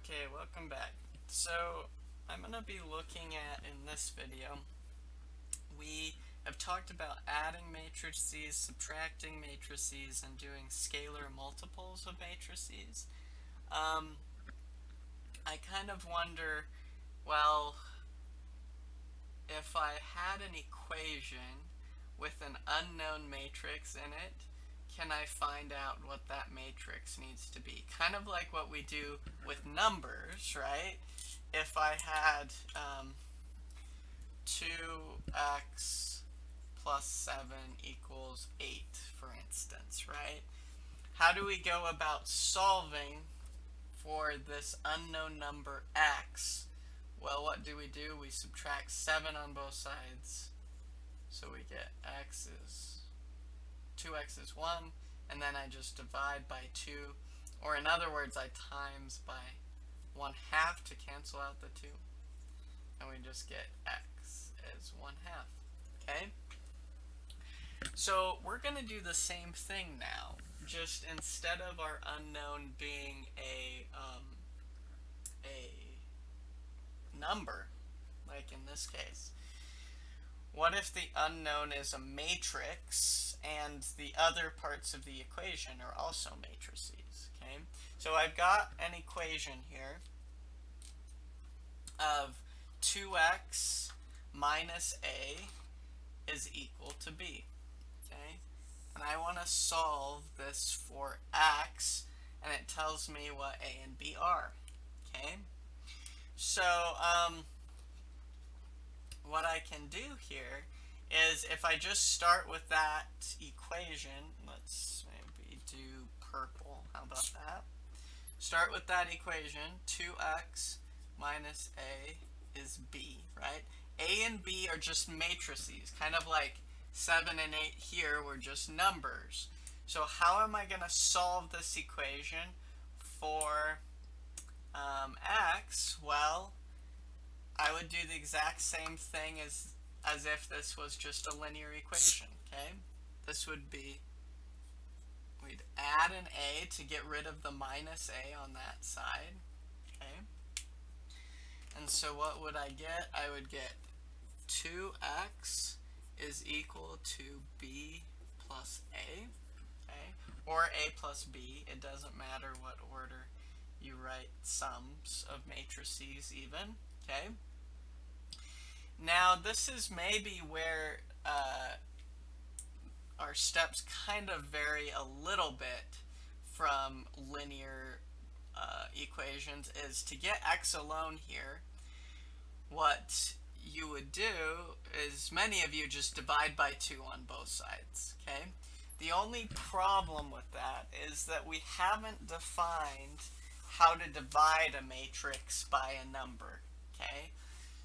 Okay, welcome back. So, I'm going to be looking at, in this video, we have talked about adding matrices, subtracting matrices, and doing scalar multiples of matrices. I kind of wonder, well, if I had an equation with an unknown matrix in it, can I find out what that matrix needs to be? Kind of like what we do with numbers, right? If I had 2x plus 7 equals 8, for instance, right? How do we go about solving for this unknown number x? Well, what do? We subtract 7 on both sides. So we get 2x is 1, and then I just divide by 2. Or in other words, I times by 1/2 to cancel out the 2. And we just get x is 1/2. Okay? So we're going to do the same thing now. Just instead of our unknown being a number, like in this case, what if the unknown is a matrix and the other parts of the equation are also matrices? Okay, so I've got an equation here of 2x minus a is equal to b. Okay, and I want to solve this for x, and it tells me what a and b are. Okay, so what I can do here is if I just start with that equation, let's maybe do purple, how about that? Start with that equation, 2x minus a is b, right? A and b are just matrices, kind of like 7 and 8 here were just numbers. So how am I going to solve this equation for x? Well, I would do the exact same thing as if this was just a linear equation, okay? This would be, we'd add an a to get rid of the minus a on that side, okay? And so what would I get? I would get 2x is equal to b plus a, okay? Or a plus b, it doesn't matter what order you write sums of matrices even, okay? Now this is maybe where our steps kind of vary a little bit from linear equations. Is to get x alone here, what you would do is many of you just divide by 2 on both sides, okay? The only problem with that is that we haven't defined how to divide a matrix by a number, okay?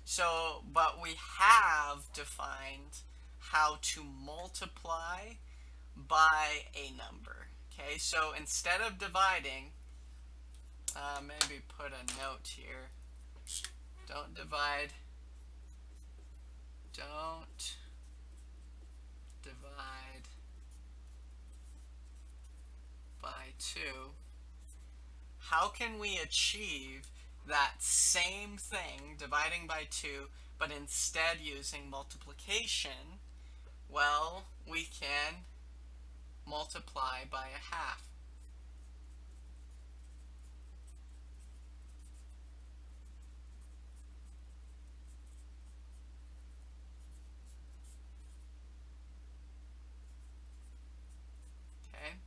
So, but we have defined how to multiply by a number, okay? So instead of dividing, maybe put a note here, don't divide by 2. How can we achieve that same thing, dividing by 2, but instead using multiplication? Well, we can multiply by a half. Okay?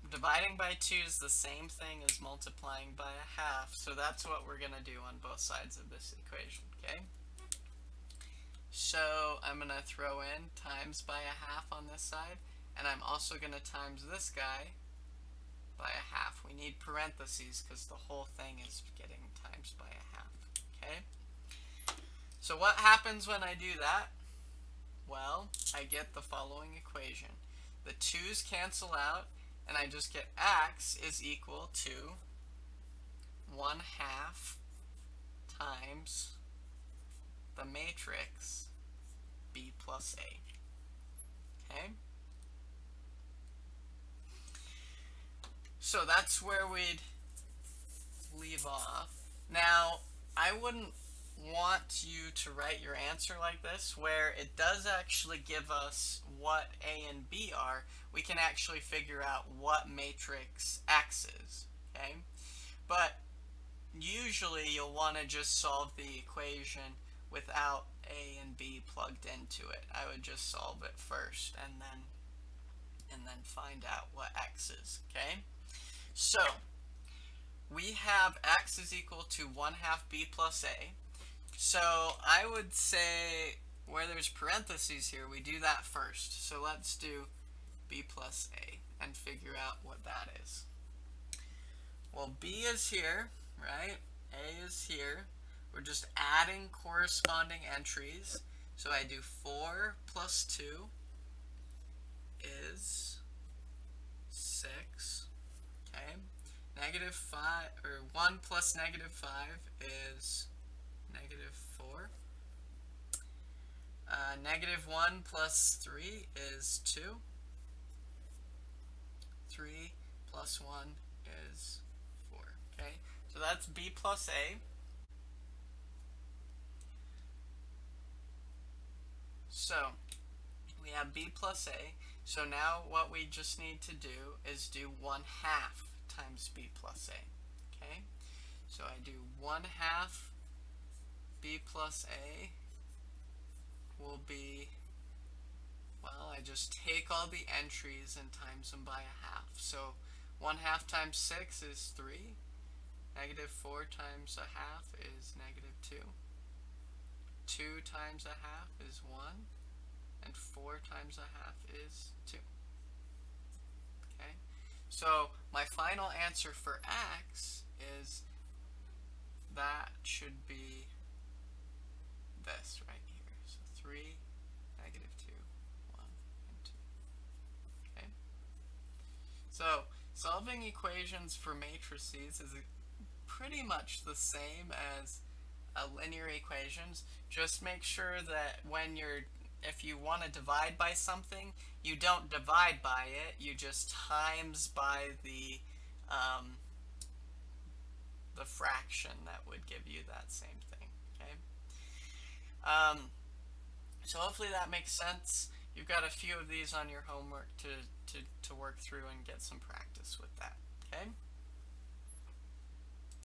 Dividing by 2 is the same thing as multiplying by a half, so that's what we're going to do on both sides of this equation, okay? So I'm going to throw in times by a half on this side, and I'm also going to times this guy by a half. We need parentheses because the whole thing is getting times by a half, okay? So what happens when I do that? Well, I get the following equation. The 2's cancel out, and I just get x is equal to 1/2 times the matrix b plus a. Okay? So that's where we'd leave off. Now, I wouldn't want you to write your answer like this, where it does actually give us what A and B are. We can actually figure out what matrix X is, okay? But usually you'll want to just solve the equation without A and B plugged into it. I would just solve it first and then find out what X is, okay? So, we have X is equal to 1/2 B plus A. So I would say where there's parentheses here, we do that first. So let's do B plus A and figure out what that is. Well, B is here, right? A is here. We're just adding corresponding entries. So I do 4 plus 2 is 6. Okay. Negative 5, or 1 plus negative 5 is negative 4. Negative 1 plus 3 is 2. 3 plus 1 is 4. Okay, so that's B plus A. So we have B plus A. So now what we just need to do is do 1/2 times B plus A. Okay, so I do 1/2 B plus A will be, well, I just take all the entries and times them by 1/2. So 1/2 times 6 is 3. Negative 4 times 1/2 is negative 2. 2 times 1/2 is 1. And 4 times 1/2 is 2. Okay, so my final answer for X is, that should be this right here. So 3, negative 2, 1, and 2. Okay, so solving equations for matrices is pretty much the same as linear equations. Just make sure that if you want to divide by something, you don't divide by it, you just times by the fraction that would give you that same thing. Okay. So hopefully that makes sense. You've got a few of these on your homework to work through and get some practice with that. Okay.